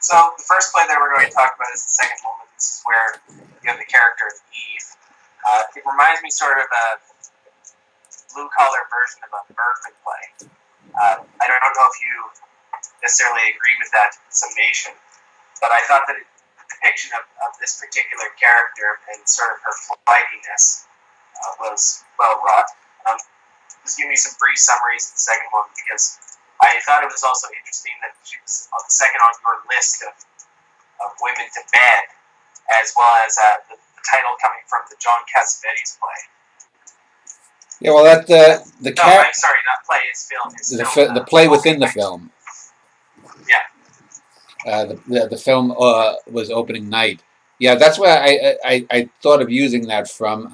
So the first play that we're going to talk about is The Second Woman. This is where you have the character of Eve. It reminds me sort of a blue-collar version of a Bergman play. I don't know if you necessarily agree with that summation, but I thought that the depiction of this particular character and sort of her flightiness was well wrought. Just give me some brief summaries of The Second Woman, because I thought it was also interesting that she was on the second on your list of women to bed, as well as the title coming from the John Cassavetes play. Yeah, well, that the I'm sorry, not play. It's film. The play within the film. Yeah. The film was opening night. Yeah, that's where I thought of using that from.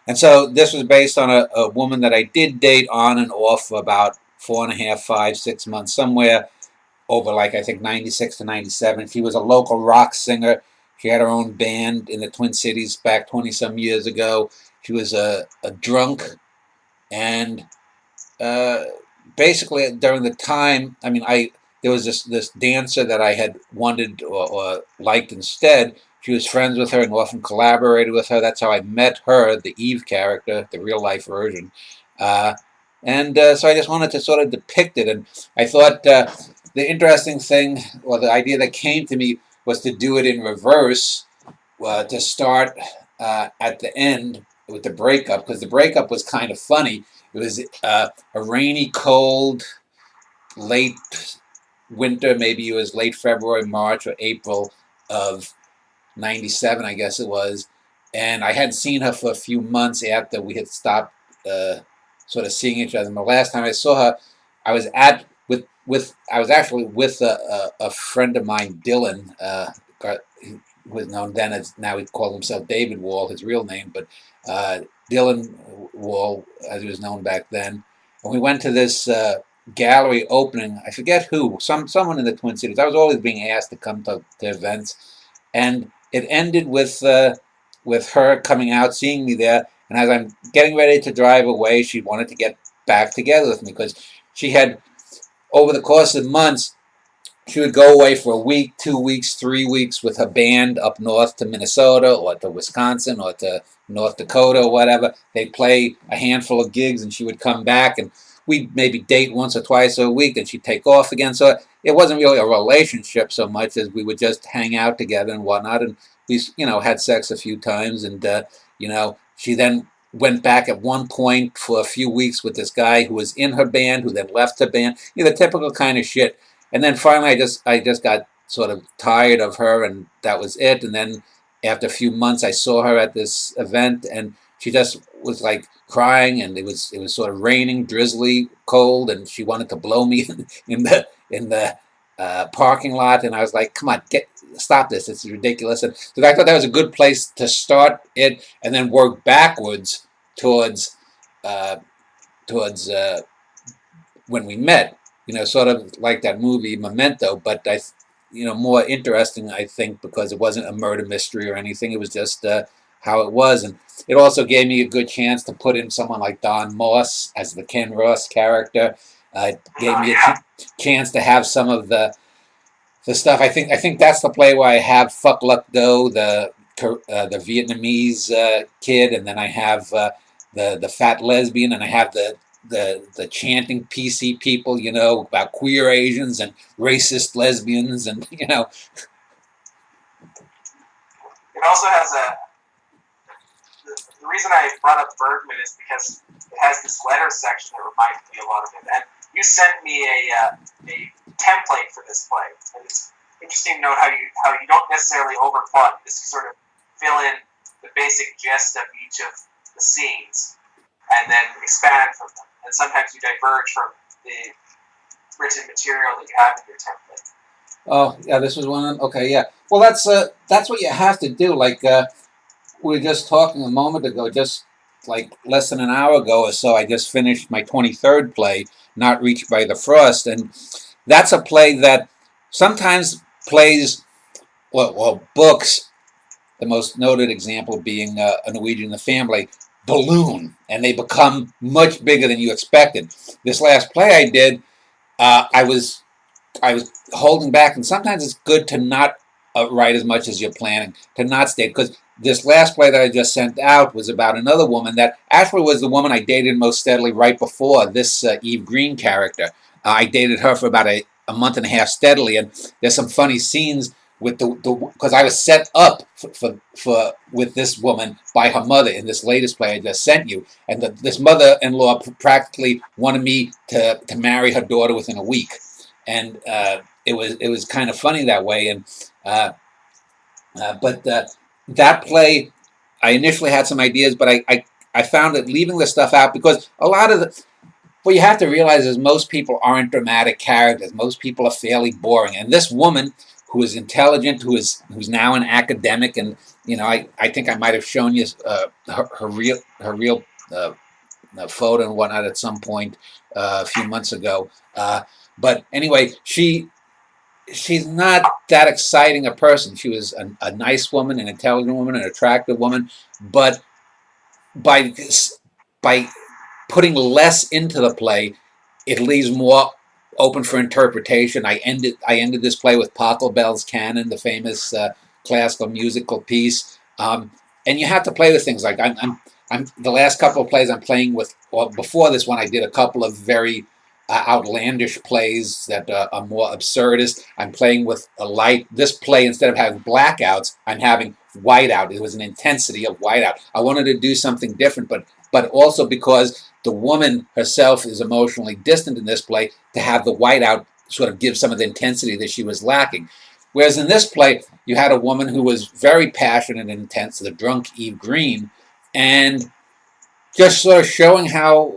And so this was based on a woman that I did date on and off for about 4.5, 5, 6 months, somewhere over like I think 96 to 97. She was a local rock singer. She had her own band in the Twin Cities back 20-some years ago. She was a drunk, and basically during the time, I mean, there was this dancer that I had wanted or liked instead. She was friends with her and often collaborated with her. That's how I met her, the Eve character, the real-life version. So I just wanted to sort of depict it. And I thought the interesting thing, or the idea that came to me, was to do it in reverse, to start at the end with the breakup, because the breakup was kind of funny. It was a rainy, cold, late winter, maybe it was late February, March, or April of 97, I guess it was, and I hadn't seen her for a few months after we had stopped sort of seeing each other. And the last time I saw her, I was actually with a friend of mine, Dylan, who was known then as, now he called himself David Wall, his real name, but Dylan Wall, as he was known back then. And we went to this gallery opening. I forget who, someone in the Twin Cities. I was always being asked to come to events, and it ended with her coming out, seeing me there, and as I'm getting ready to drive away, she wanted to get back together with me, because she had, over the course of months, she would go away for a week, 2 weeks, 3 weeks with her band up north to Minnesota or to Wisconsin or to North Dakota or whatever. They'd play a handful of gigs and she would come back, and we'd maybe date once or twice a week, and she'd take off again. So it wasn't really a relationship so much as we would just hang out together and whatnot. And we, had sex a few times. And, she then went back at one point for a few weeks with this guy who was in her band, who then left her band. The typical kind of shit. And then finally I just got sort of tired of her, and that was it. And then after a few months I saw her at this event, and she just was like crying, and it was sort of raining, drizzly, cold, and she wanted to blow me in the parking lot. And I was like, come on, stop this, it's ridiculous. And so I thought that was a good place to start it, and then work backwards towards when we met. Sort of like that movie Memento, but more interesting, I think, because it wasn't a murder mystery or anything. It was just how it was. And it also gave me a good chance to put in someone like Don Moss as the Ken Ross character. It gave me a chance to have some of the stuff. I think that's the play where I have Fuck Luck Do, the Vietnamese kid, and then I have the fat lesbian, and I have the chanting PC people, about queer Asians and racist lesbians, and It also has the reason I brought up Bergman is because it has this letter section that reminds me a lot of him. And you sent me a template for this play, and it's interesting to note how you don't necessarily overplot. You just sort of fill in the basic gist of each of the scenes, and then expand from them. And sometimes you diverge from the written material that you have in your template. Oh, yeah, this was one. Okay, yeah. Well, that's what you have to do. Like we were just talking a moment ago, just like less than an hour ago or so, I just finished my 23rd play, Not Reached by the Frost, and that's a play that sometimes plays, well, books. The most noted example being A Norwegian in the Family, balloon, and they become much bigger than you expected. This last play I did, I was I was holding back, and sometimes it's good to not write as much as you're planning, to not state, because this last play that I just sent out was about another woman that actually was the woman I dated most steadily right before this Eve Green character. I dated her for about a month and a half steadily, and there's some funny scenes with the because I was set up for with this woman by her mother in this latest play I just sent you, and this mother-in-law practically wanted me to marry her daughter within a week, and it was kind of funny that way, and uh, but that play, I initially had some ideas, but I found that leaving the stuff out because a lot of the what you have to realize is most people aren't dramatic characters. Most people are fairly boring. And this woman, who is intelligent, who's now an academic, and I think I might have shown you her real photo and whatnot at some point a few months ago. But anyway, she's not that exciting a person. She was a nice woman, an intelligent woman, an attractive woman, but by by putting less into the play, it leaves more open for interpretation. I ended this play with Pachelbel's Canon, the famous classical musical piece, and you have to play with things like I'm the last couple of plays I'm playing with. Well, before this one, I did a couple of very outlandish plays that are more absurdist. I'm playing with a light. This play, instead of having blackouts, I'm having whiteout. It was an intensity of whiteout. I wanted to do something different, but also because the woman herself is emotionally distant in this play, to have the whiteout sort of give some of the intensity that she was lacking. Whereas in this play, you had a woman who was very passionate and intense, the drunk Eve Green, and just sort of showing how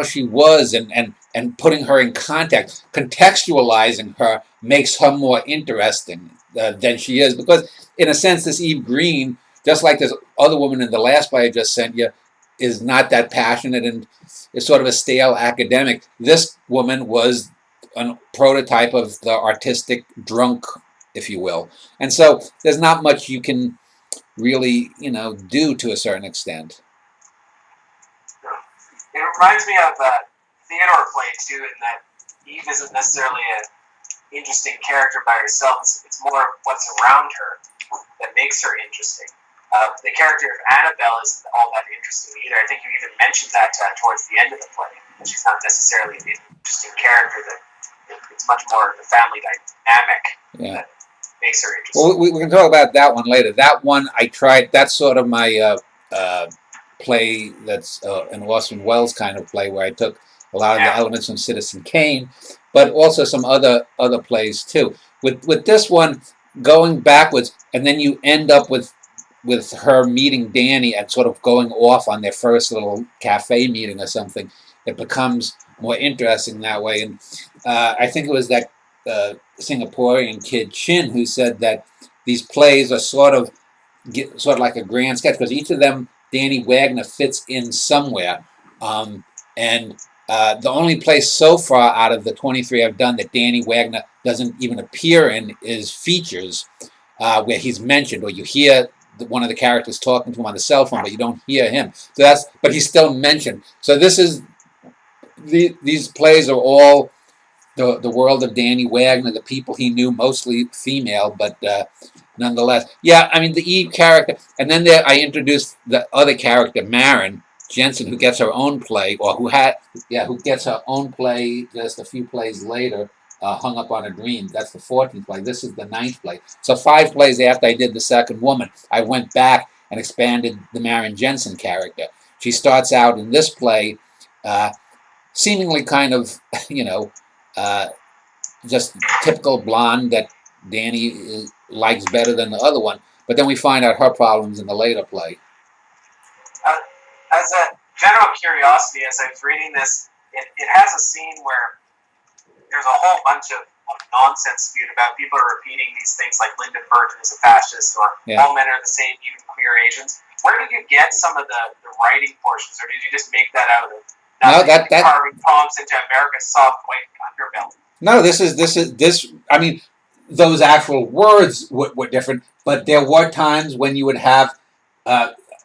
she was, and putting her in context, contextualizing her makes her more interesting than she is. Because in a sense, this Eve Green, just like this other woman in the last play I just sent you, is not that passionate and is sort of a stale academic. This woman was a prototype of the artistic drunk, if you will. And so there's not much you can really, do to a certain extent. It reminds me of Theodore play too, in that Eve isn't necessarily an interesting character by herself. It's more what's around her that makes her interesting. The character of Annabelle isn't all that interesting either. I think you even mentioned that towards the end of the play. She's not necessarily an interesting character. That it's much more the family dynamic that makes her interesting. Well, we can talk about that one later. That one I tried. That's sort of my play. That's an Orson Welles kind of play where I took a lot of the elements from Citizen Kane, but also some other plays too. With this one, going backwards, and then you end up with her meeting Danny and sort of going off on their first little cafe meeting or something. It becomes more interesting that way. And I think it was that Singaporean kid Chin who said that these plays are sort of like a grand sketch, because each of them, Danny Wagner fits in somewhere. And the only place so far out of the 23 I've done that Danny Wagner doesn't even appear in is Features, where he's mentioned, or you hear one of the characters talking to him on the cell phone, but you don't hear him. So but he's still mentioned. So these plays are all the world of Danny Wagner, the people he knew, mostly female, but nonetheless. Yeah, I mean, the Eve character. And then I introduced the other character, Maren Jensen, who gets her own play, or who gets her own play just a few plays later, Hung Up on a Dream. That's the 14th play. This is the 9th play. So 5 plays after I did the second woman, I went back and expanded the Maren Jensen character. She starts out in this play seemingly kind of, just typical blonde that Danny likes better than the other one. But then we find out her problems in the later play. As a general curiosity, as I was reading this, it has a scene where there's a whole bunch of nonsense spewed about people are repeating these things like Lyndon Burton is a fascist, or all men are the same, even queer Asians. Where did you get some of the writing portions, or did you just make that out of carving poems into America's soft white underbelly? No, I mean, those actual words were different, but there were times when you would have,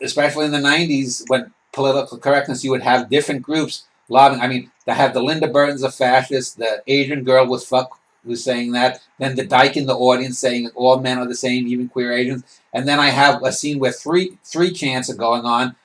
especially in the 90s, when political correctness, you would have different groups loving. I mean, to have the Linda Burton's a fascist, the Asian girl with fuck who's saying that, then the dyke in the audience saying all men are the same, even queer Asians, and then I have a scene where three chants are going on,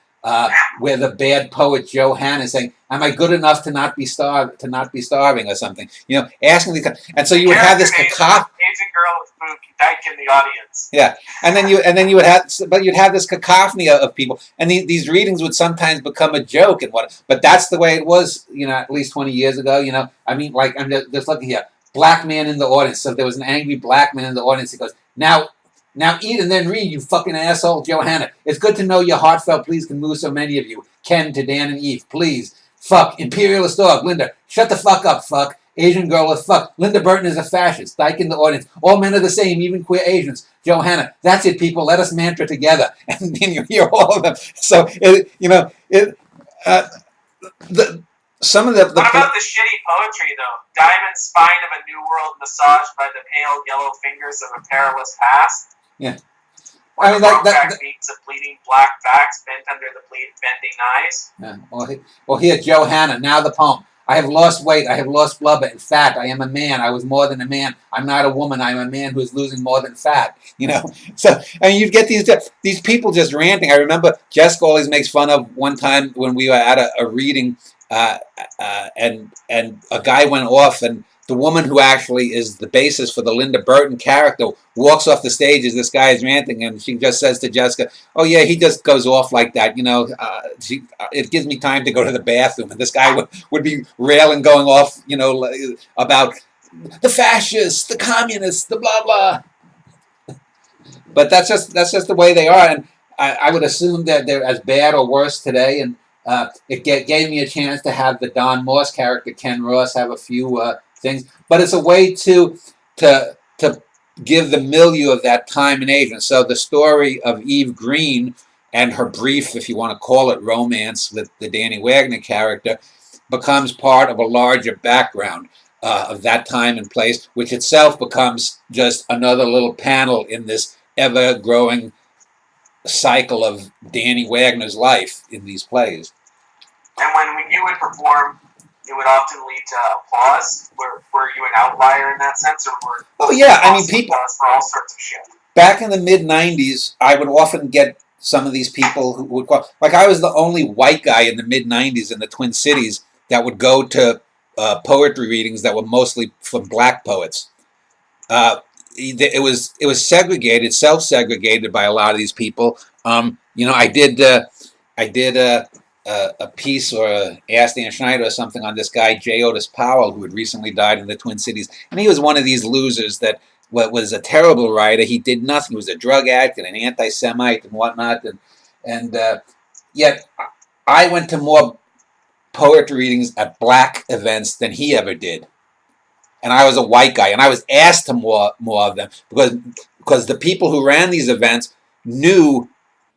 where the bad poet Joe Hannah is saying, "Am I good enough to not be starving or something?" You know, asking these, and so you would have this cacophony. Asian girl with food dyke in the audience. Yeah, and then you would have, but you'd have this cacophony of people, and these readings would sometimes become a joke and what. But that's the way it was, you know, at least 20 years ago. You know, I mean, like I'm just looking here, black man in the audience. So if there was an angry black man in the audience, he goes, now eat and then read, you fucking asshole, Johanna. It's good to know your heartfelt pleas can move so many of you. Ken to Dan and Eve, please. Fuck, imperialist dog, Linda. Shut the fuck up, fuck. Asian girl with fuck. Linda Burton is a fascist. Dyke in the audience. All men are the same, even queer Asians. Johanna, that's it, people. Let us mantra together. And then you hear all of them. So, some of the. What about the shitty poetry, though? Diamond spine of a new world massaged by the pale yellow fingers of a perilous past? Yeah. I mean, that beats of bleeding black backs bent under the bending eyes. Yeah. Well, here, Johanna, now the poem. I have lost weight. I have lost blood, but in fact, I am a man. I was more than a man. I'm not a woman. I'm a man who is losing more than fat. You know. So, I mean, you get these people just ranting. I remember Jessica always makes fun of one time when we were at a reading, and a guy went off, and the woman who actually is the basis for the Linda Burton character walks off the stage as this guy is ranting, and she just says to Jessica, "Oh yeah, he just goes off like that, you know. It gives me time to go to the bathroom." And this guy would be railing, going off, you know, about the fascists, the communists, the blah blah. But that's just the way they are, and I would assume that they're as bad or worse today. And it gave me a chance to have the Don Moss character, Ken Ross, have a few things, but it's a way to give the milieu of that time and age. And so the story of Eve Green and her brief, if you want to call it, romance with the Danny Wagner character becomes part of a larger background of that time and place, which itself becomes just another little panel in this ever-growing cycle of Danny Wagner's life in these plays. And when you would perform, it would often lead to applause. Were you an outlier in that sense, or were? Oh yeah, I mean, people for all sorts of shit. Back in the mid '90s, I would often get some of these people who would call, like I was the only white guy in the mid '90s in the Twin Cities that would go to poetry readings that were mostly from black poets. It was segregated, self-segregated by a lot of these people. You know, I did a piece or asked Dan Schneider or something on this guy J. Otis Powell, who had recently died in the Twin Cities, and he was one of these losers that was a terrible writer. He did nothing. He was a drug addict and an anti-Semite and whatnot, and yet I went to more poetry readings at black events than he ever did. And I was a white guy, and I was asked to more of them because the people who ran these events knew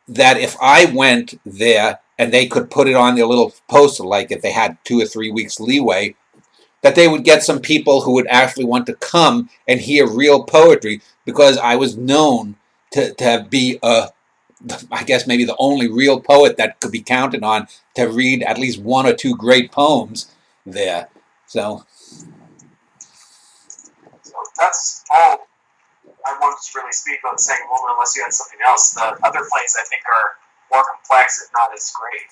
that if I went there and they could put it on their little poster, like if they had 2 or 3 weeks leeway, that they would get some people who would actually want to come and hear real poetry, because I was known to be I guess maybe the only real poet that could be counted on to read at least 1 or 2 great poems there. So that's all I wanted to really speak about the second woman, unless you had something else. The other plays, I think, are more complex, if not as great.